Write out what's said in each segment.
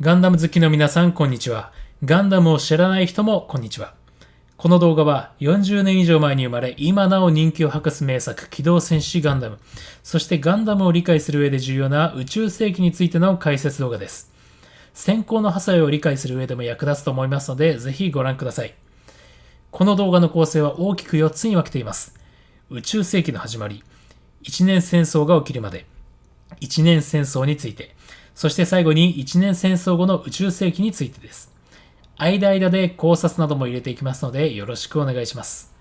ガンダム好きの皆さん、こんにちは。ガンダムを知らない人も、こんにちは。この動画は40年以上前に生まれ、今なお人気を博す名作、機動戦士ガンダム、そしてガンダムを理解する上で重要な宇宙世紀についての解説動画です。先行の破砕を理解する上でも役立つと思いますので、ぜひご覧ください。この動画の構成は大きく4つに分けています。宇宙世紀の始まり、一年戦争が起きるまで、一年戦争について、そして最後に一年戦争後の宇宙世紀についてです。間々で考察なども入れていきますのでよろしくお願いします。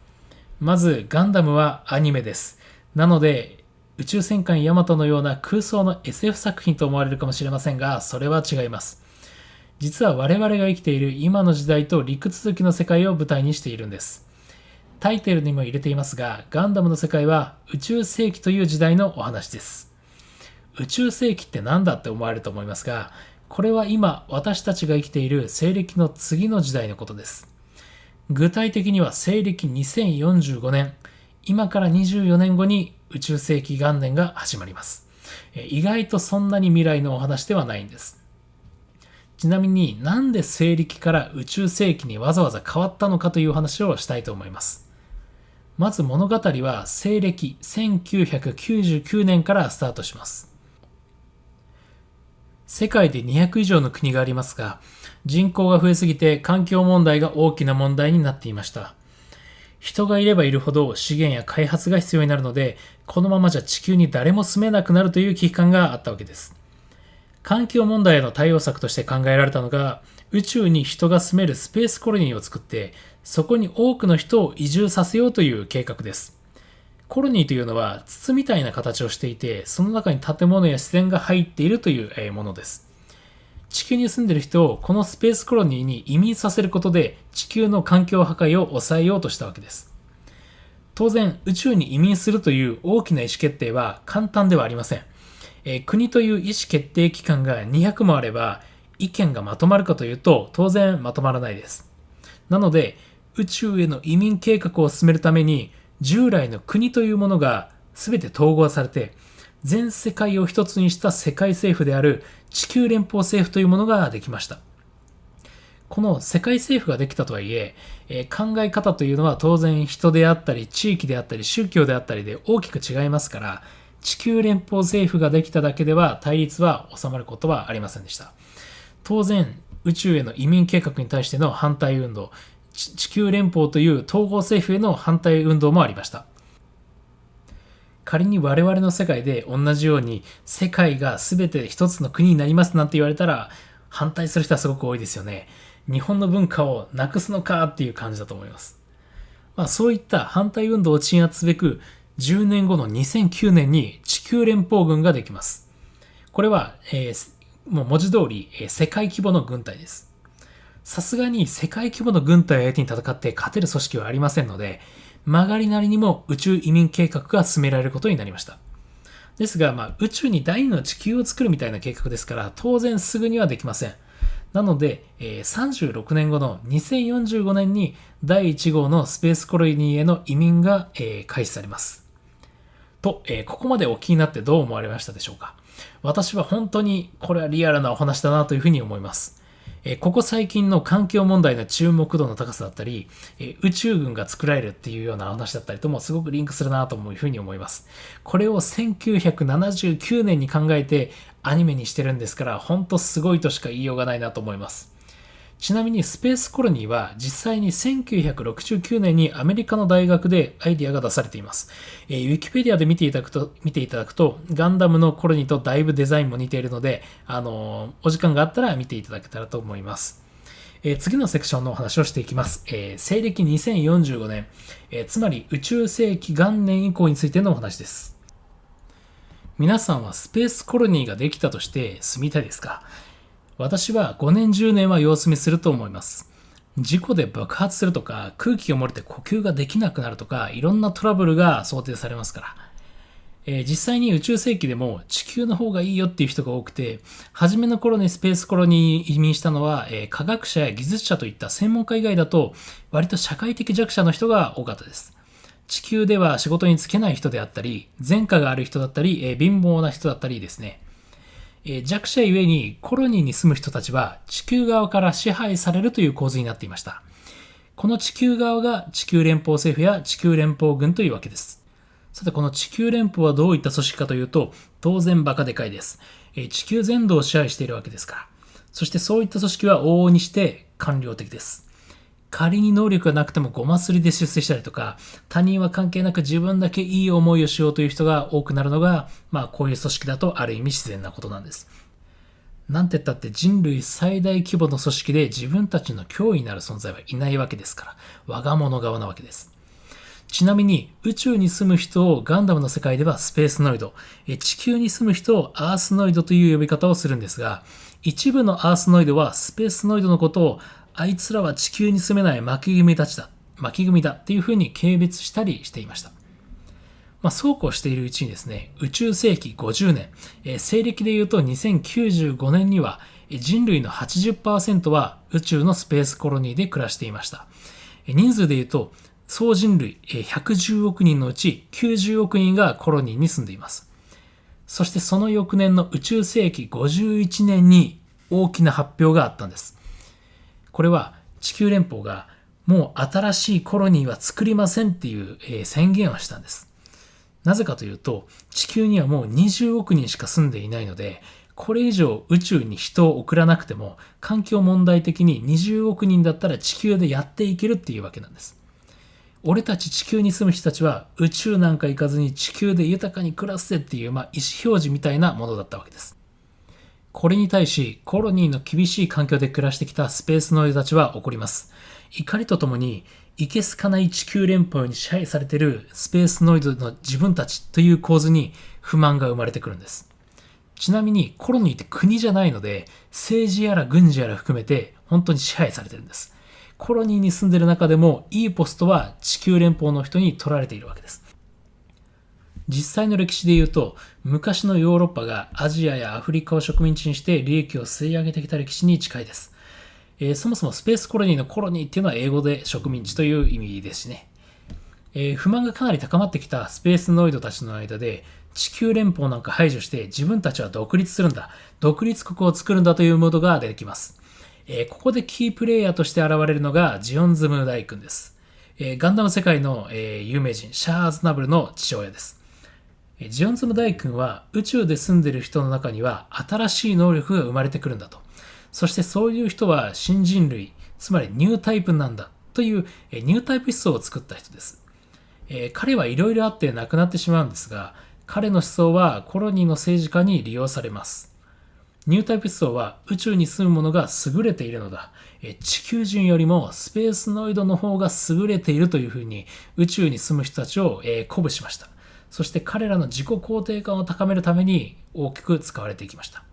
まずガンダムはアニメです。なので宇宙戦艦ヤマトのような空想の SF 作品と思われるかもしれませんが、それは違います。実は我々が生きている今の時代と陸続きの世界を舞台にしているんです。タイトルにも入れていますが、ガンダムの世界は宇宙世紀という時代のお話です。宇宙世紀って何だって思われると思いますが、これは今私たちが生きている西暦の次の時代のことです。具体的には西暦2045年、今から24年後に宇宙世紀元年が始まります。意外とそんなに未来のお話ではないんです。ちなみになんで西暦から宇宙世紀にわざわざ変わったのかという話をしたいと思います。まず物語は西暦1999年からスタートします。世界で200以上の国がありますが、人口が増えすぎて環境問題が大きな問題になっていました。人がいればいるほど資源や開発が必要になるので、このままじゃ地球に誰も住めなくなるという危機感があったわけです。環境問題への対応策として考えられたのが、宇宙に人が住めるスペースコロニーを作って、そこに多くの人を移住させようという計画です。コロニーというのは筒みたいな形をしていて、その中に建物や自然が入っているというものです。地球に住んでいる人をこのスペースコロニーに移民させることで地球の環境破壊を抑えようとしたわけです。当然、宇宙に移民するという大きな意思決定は簡単ではありません。国という意思決定機関が200もあれば、意見がまとまるかというと当然まとまらないです。なので、宇宙への移民計画を進めるために、従来の国というものが全て統合されて、全世界を一つにした世界政府である地球連邦政府というものができました。この世界政府ができたとはいえ、考え方というのは当然人であったり地域であったり宗教であったりで大きく違いますから、地球連邦政府ができただけでは対立は収まることはありませんでした。当然、宇宙への移民計画に対しての反対運動、地球連邦という統合政府への反対運動もありました。仮に我々の世界で同じように世界が全て一つの国になりますなんて言われたら、反対する人はすごく多いですよね。日本の文化をなくすのかっていう感じだと思います。そういった反対運動を鎮圧すべく、10年後の2009年に地球連邦軍ができます。これは、もう文字通り、世界規模の軍隊です。さすがに世界規模の軍隊を相手に戦って勝てる組織はありませんので、曲がりなりにも宇宙移民計画が進められることになりました。ですが、宇宙に第二の地球を作るみたいな計画ですから、当然すぐにはできません。なので、36年後の2045年に第1号のスペースコロニーへの移民が、開始されます。と、ここまでお気になってどう思われましたでしょうか。私は本当にこれはリアルなお話だなというふうに思います。ここ最近の環境問題の注目度の高さだったり、宇宙軍が作られるっていうような話だったりともすごくリンクするなというふうに思います。これを1979年に考えてアニメにしてるんですから、本当すごいとしか言いようがないなと思います。ちなみにスペースコロニーは実際に1969年にアメリカの大学でアイディアが出されています。ウィキペディアで見ていただくとガンダムのコロニーとだいぶデザインも似ているので、お時間があったら見ていただけたらと思います。次のセクションのお話をしていきます。西暦2045年、つまり宇宙世紀元年以降についてのお話です。皆さんはスペースコロニーができたとして住みたいですか？私は5年10年は様子見すると思います。事故で爆発するとか、空気が漏れて呼吸ができなくなるとか、いろんなトラブルが想定されますから。実際に宇宙世紀でも地球の方がいいよっていう人が多くて、初めの頃にスペースコロニーに移民したのは、科学者や技術者といった専門家以外だと、割と社会的弱者の人が多かったです。地球では仕事に就けない人であったり、前科がある人だったり、貧乏な人だったりですね。弱者ゆえにコロニーに住む人たちは地球側から支配されるという構図になっていました。この地球側が地球連邦政府や地球連邦軍というわけです。さて、この地球連邦はどういった組織かというと、当然バカでかいです。地球全土を支配しているわけですから。そしてそういった組織は往々にして官僚的です。仮に能力がなくてもごますりで出世したりとか、他人は関係なく自分だけいい思いをしようという人が多くなるのが、こういう組織だとある意味自然なことなんです。なんて言ったって人類最大規模の組織で自分たちの脅威になる存在はいないわけですから、我が物顔なわけです。ちなみに宇宙に住む人をガンダムの世界ではスペースノイド、地球に住む人をアースノイドという呼び方をするんですが、一部のアースノイドはスペースノイドのことをあいつらは地球に住めない負け組だっていうふうに軽蔑したりしていました。そうこうしているうちにですね、宇宙世紀50年、西暦でいうと2095年には人類の 80% は宇宙のスペースコロニーで暮らしていました。人数でいうと総人類110億人のうち90億人がコロニーに住んでいます。そしてその翌年の宇宙世紀51年に大きな発表があったんです。これは地球連邦がもう新しいコロニーは作りませんっていう宣言をしたんです。なぜかというと、地球にはもう20億人しか住んでいないので、これ以上宇宙に人を送らなくても環境問題的に20億人だったら地球でやっていけるっていうわけなんです。俺たち地球に住む人たちは宇宙なんか行かずに地球で豊かに暮らすぜっていう、意思表示みたいなものだったわけです。これに対しコロニーの厳しい環境で暮らしてきたスペースノイドたちは怒ります。怒りとともに、いけすかない地球連邦に支配されているスペースノイドの自分たちという構図に不満が生まれてくるんです。ちなみにコロニーって国じゃないので、政治やら軍事やら含めて本当に支配されてるんです。コロニーに住んでいる中でもいいポストは地球連邦の人に取られているわけです。実際の歴史で言うと、昔のヨーロッパがアジアやアフリカを植民地にして利益を吸い上げてきた歴史に近いです。そもそもスペースコロニーのコロニーっていうのは英語で植民地という意味ですしね。不満がかなり高まってきたスペースノイドたちの間で、地球連邦なんか排除して自分たちは独立するんだ、独立国を作るんだというムードが出てきます。ここでキープレイヤーとして現れるのがジオンズム大君です。ガンダム世界の、有名人シャアーズナブルの父親です。ジオンズム大君は宇宙で住んでいる人の中には新しい能力が生まれてくるんだと。そしてそういう人は新人類、つまりニュータイプなんだというニュータイプ思想を作った人です。彼はいろいろあって亡くなってしまうんですが、彼の思想はコロニーの政治家に利用されます。ニュータイプ思想は宇宙に住む者が優れているのだ。地球人よりもスペースノイドの方が優れているというふうに宇宙に住む人たちを鼓舞しました。そして彼らの自己肯定感を高めるために大きく使われていきました。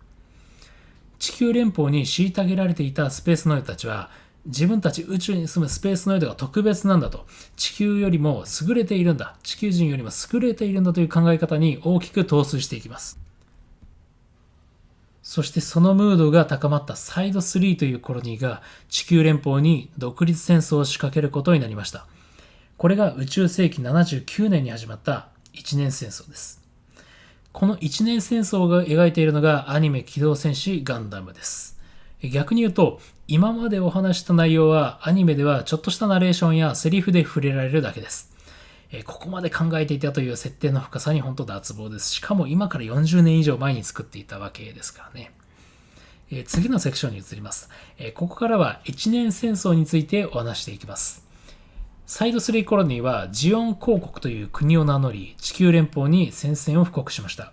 地球連邦に虐げられていたスペースノイドたちは、自分たち宇宙に住むスペースノイドが特別なんだと、地球よりも優れているんだ、地球人よりも優れているんだという考え方に大きく陶酔していきます。そしてそのムードが高まったサイド3というコロニーが地球連邦に独立戦争を仕掛けることになりました。これが宇宙世紀79年に始まった一年戦争です。この一年戦争が描いているのがアニメ機動戦士ガンダムです。逆に言うと、今までお話した内容はアニメではちょっとしたナレーションやセリフで触れられるだけです。ここまで考えていたという設定の深さに本当脱帽です。しかも今から40年以上前に作っていたわけですからね。次のセクションに移ります。ここからは一年戦争についてお話していきます。サイド3コロニーはジオン公国という国を名乗り、地球連邦に宣戦を布告しました。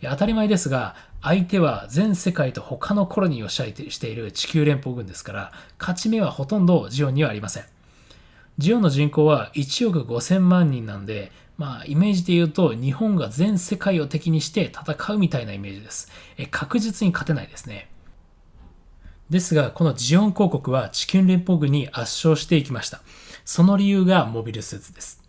当たり前ですが、相手は全世界と他のコロニーを支配している地球連邦軍ですから、勝ち目はほとんどジオンにはありません。ジオンの人口は1億5000万人なんで、イメージで言うと日本が全世界を敵にして戦うみたいなイメージです。確実に勝てないですね。ですが、このジオン公国は地球連邦軍に圧勝していきました。その理由がモビルスーツです。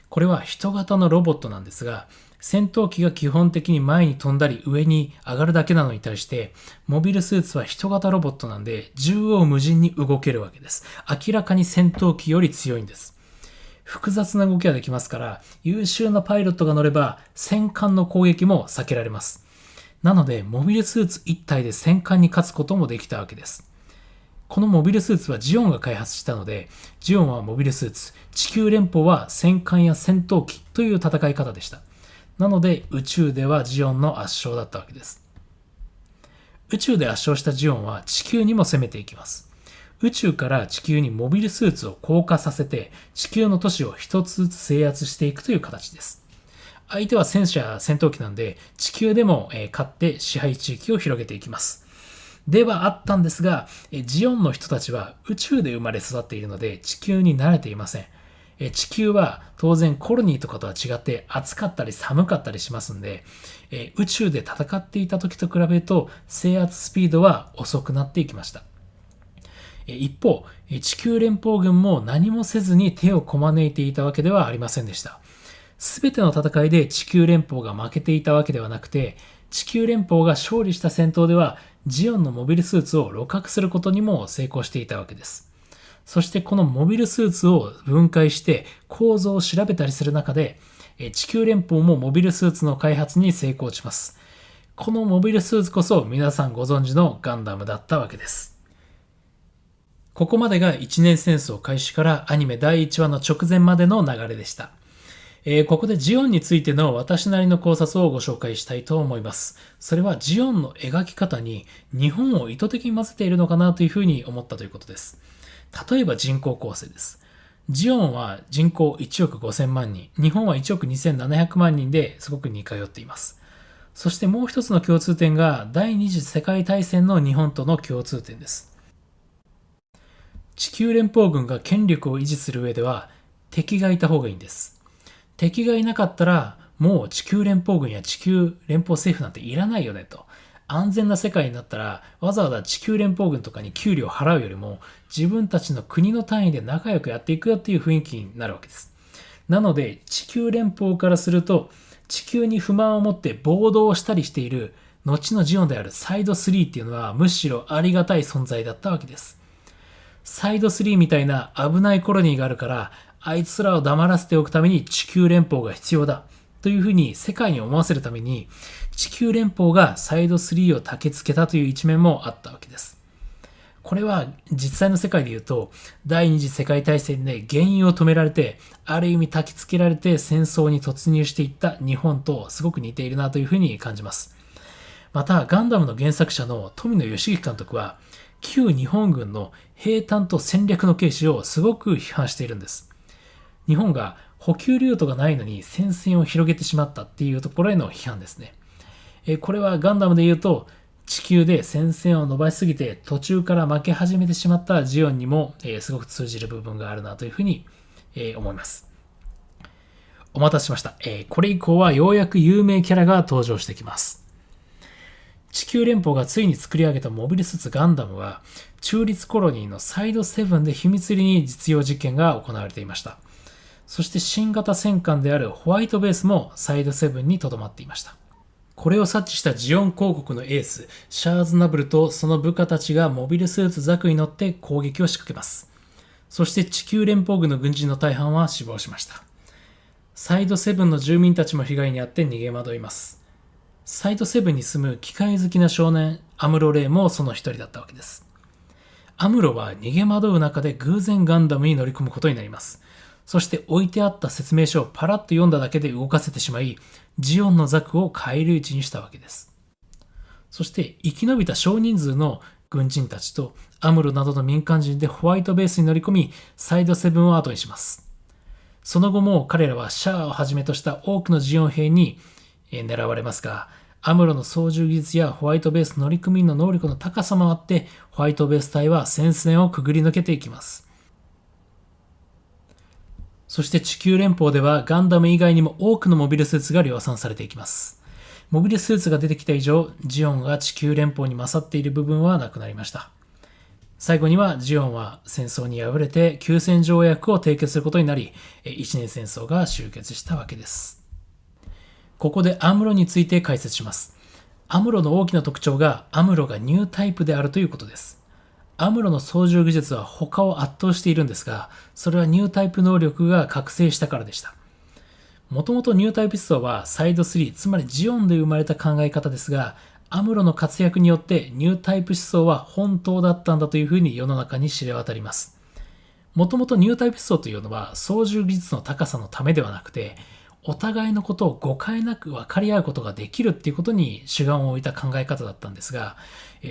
これは人型のロボットなんですが、戦闘機が基本的に前に飛んだり上に上がるだけなのに対して、モビルスーツは人型ロボットなんで縦横無尽に動けるわけです。明らかに戦闘機より強いんです。複雑な動きができますから、優秀なパイロットが乗れば戦艦の攻撃も避けられます。なので、モビルスーツ1体で戦艦に勝つこともできたわけです。このモビルスーツはジオンが開発したので、ジオンはモビルスーツ、地球連邦は戦艦や戦闘機という戦い方でした。なので、宇宙ではジオンの圧勝だったわけです。宇宙で圧勝したジオンは地球にも攻めていきます。宇宙から地球にモビルスーツを降下させて、地球の都市を一つずつ制圧していくという形です。相手は戦車や戦闘機なんで、地球でも勝って支配地域を広げていきます。ではあったんですが、ジオンの人たちは宇宙で生まれ育っているので地球に慣れていません。地球は当然コロニーとかとは違って暑かったり寒かったりしますんで、宇宙で戦っていた時と比べると制圧スピードは遅くなっていきました。一方、地球連邦軍も何もせずに手をこまねいていたわけではありませんでした。すべての戦いで地球連邦が負けていたわけではなくて、地球連邦が勝利した戦闘ではジオンのモビルスーツを鹵獲することにも成功していたわけです。そしてこのモビルスーツを分解して構造を調べたりする中で、地球連邦もモビルスーツの開発に成功します。このモビルスーツこそ皆さんご存知のガンダムだったわけです。ここまでが一年戦争開始からアニメ第1話の直前までの流れでした。ここでジオンについての私なりの考察をご紹介したいと思います。それはジオンの描き方に日本を意図的に混ぜているのかなというふうに思ったということです。例えば人口構成です。ジオンは人口1億5000万人、日本は1億2700万人ですごく似通っています。そしてもう一つの共通点が第二次世界大戦の日本との共通点です。地球連邦軍が権力を維持する上では敵がいた方がいいんです。敵がいなかったらもう地球連邦軍や地球連邦政府なんていらないよねと。安全な世界になったらわざわざ地球連邦軍とかに給料を払うよりも自分たちの国の単位で仲良くやっていくよっていう雰囲気になるわけです。なので地球連邦からすると地球に不満を持って暴動をしたりしている後のジオンであるサイド3っていうのはむしろありがたい存在だったわけです。サイド3みたいな危ないコロニーがあるからあいつらを黙らせておくために地球連邦が必要だというふうに世界に思わせるために地球連邦がサイド3を焚きつけたという一面もあったわけです。これは実際の世界で言うと第二次世界大戦で原油を止められてある意味焚きつけられて戦争に突入していった日本とすごく似ているなというふうに感じます。またガンダムの原作者の富野義行監督は旧日本軍の兵站と戦略の軽視をすごく批判しているんです。日本が補給ルートがないのに戦線を広げてしまったっていうところへの批判ですね。これはガンダムで言うと地球で戦線を伸ばしすぎて途中から負け始めてしまったジオンにもすごく通じる部分があるなというふうに思います。お待たせしました。これ以降はようやく有名キャラが登場してきます。地球連邦がついに作り上げたモビルスーツガンダムは中立コロニーのサイド7で秘密裏に実用実験が行われていました。そして新型戦艦であるホワイトベースもサイド7に留まっていました。これを察知したジオン公国のエース、シャーズナブルとその部下たちがモビルスーツザクに乗って攻撃を仕掛けます。そして地球連邦軍の軍人の大半は死亡しました。サイド7の住民たちも被害に遭って逃げ惑います。サイド7に住む機械好きな少年、アムロ・レイもその一人だったわけです。アムロは逃げ惑う中で偶然ガンダムに乗り込むことになります。そして置いてあった説明書をパラッと読んだだけで動かせてしまい、ジオンのザクを返り討ちにしたわけです。そして生き延びた少人数の軍人たちとアムロなどの民間人でホワイトベースに乗り込み、サイド7を後にします。その後も彼らはシャアをはじめとした多くのジオン兵に狙われますが、アムロの操縦技術やホワイトベース乗組員の能力の高さもあって、ホワイトベース隊は戦線をくぐり抜けていきます。そして地球連邦ではガンダム以外にも多くのモビルスーツが量産されていきます。モビルスーツが出てきた以上、ジオンが地球連邦に勝っている部分はなくなりました。最後にはジオンは戦争に敗れて休戦条約を締結することになり、一年戦争が終結したわけです。ここでアムロについて解説します。アムロの大きな特徴がアムロがニュータイプであるということです。アムロの操縦技術は他を圧倒しているんですが、それはニュータイプ能力が覚醒したからでした。もともとニュータイプ思想はサイド3、つまりジオンで生まれた考え方ですが、アムロの活躍によってニュータイプ思想は本当だったんだというふうに世の中に知れ渡ります。もともとニュータイプ思想というのは操縦技術の高さのためではなくて、お互いのことを誤解なく分かり合うことができるっていうことに主眼を置いた考え方だったんですが、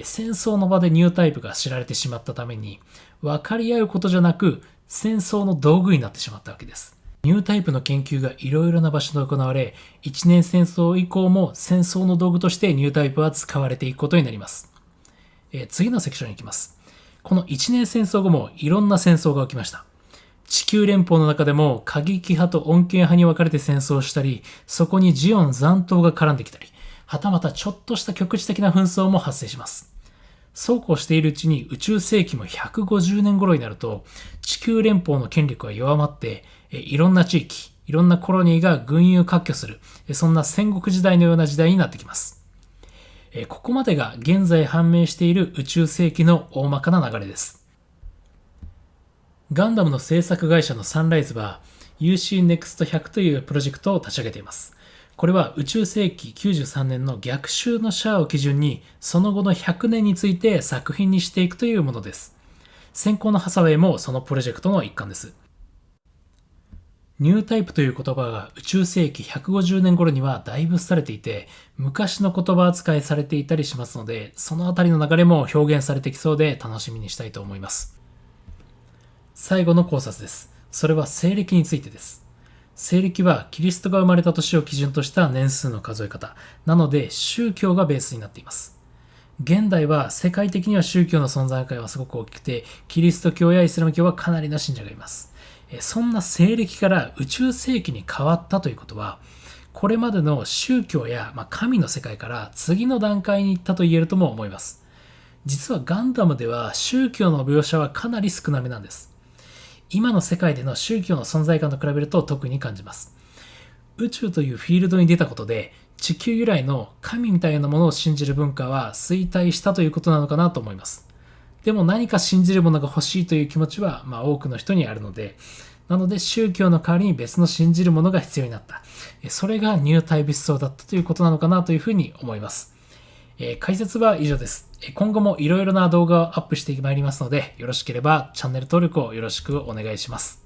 戦争の場でニュータイプが知られてしまったために、分かり合うことじゃなく戦争の道具になってしまったわけです。ニュータイプの研究がいろいろな場所で行われ、一年戦争以降も戦争の道具としてニュータイプは使われていくことになります。次のセクションに行きます。この一年戦争後もいろんな戦争が起きました。地球連邦の中でも過激派と穏健派に分かれて戦争をしたり、そこにジオン残党が絡んできたり、はたまたちょっとした局地的な紛争も発生します。そうこうしているうちに宇宙世紀も150年頃になると、地球連邦の権力が弱まって、いろんな地域、いろんなコロニーが群雄割拠する、そんな戦国時代のような時代になってきます。ここまでが現在判明している宇宙世紀の大まかな流れです。ガンダムの制作会社のサンライズは UC-NEXT100 というプロジェクトを立ち上げています。これは宇宙世紀93年の逆襲のシャアを基準にその後の100年について作品にしていくというものです。先行のハサウェイもそのプロジェクトの一環です。ニュータイプという言葉が宇宙世紀150年頃にはだいぶ廃れていて、昔の言葉扱いされていたりしますので、そのあたりの流れも表現されてきそうで楽しみにしたいと思います。最後の考察です。それは西暦についてです。西暦はキリストが生まれた年を基準とした年数の数え方。なので宗教がベースになっています。現代は世界的には宗教の存在感はすごく大きくて、キリスト教やイスラム教はかなりの信者がいます。そんな西暦から宇宙世紀に変わったということは、これまでの宗教や神の世界から次の段階に行ったと言えるとも思います。実はガンダムでは宗教の描写はかなり少なめなんです。今の世界での宗教の存在感と比べると特に感じます。宇宙というフィールドに出たことで、地球由来の神みたいなものを信じる文化は衰退したということなのかなと思います。でも何か信じるものが欲しいという気持ちは多くの人にあるので、なので宗教の代わりに別の信じるものが必要になった。それがニュータイプ思想だったということなのかなというふうに思います。解説は以上です。今後もいろいろな動画をアップしてまいりますので、よろしければチャンネル登録をよろしくお願いします。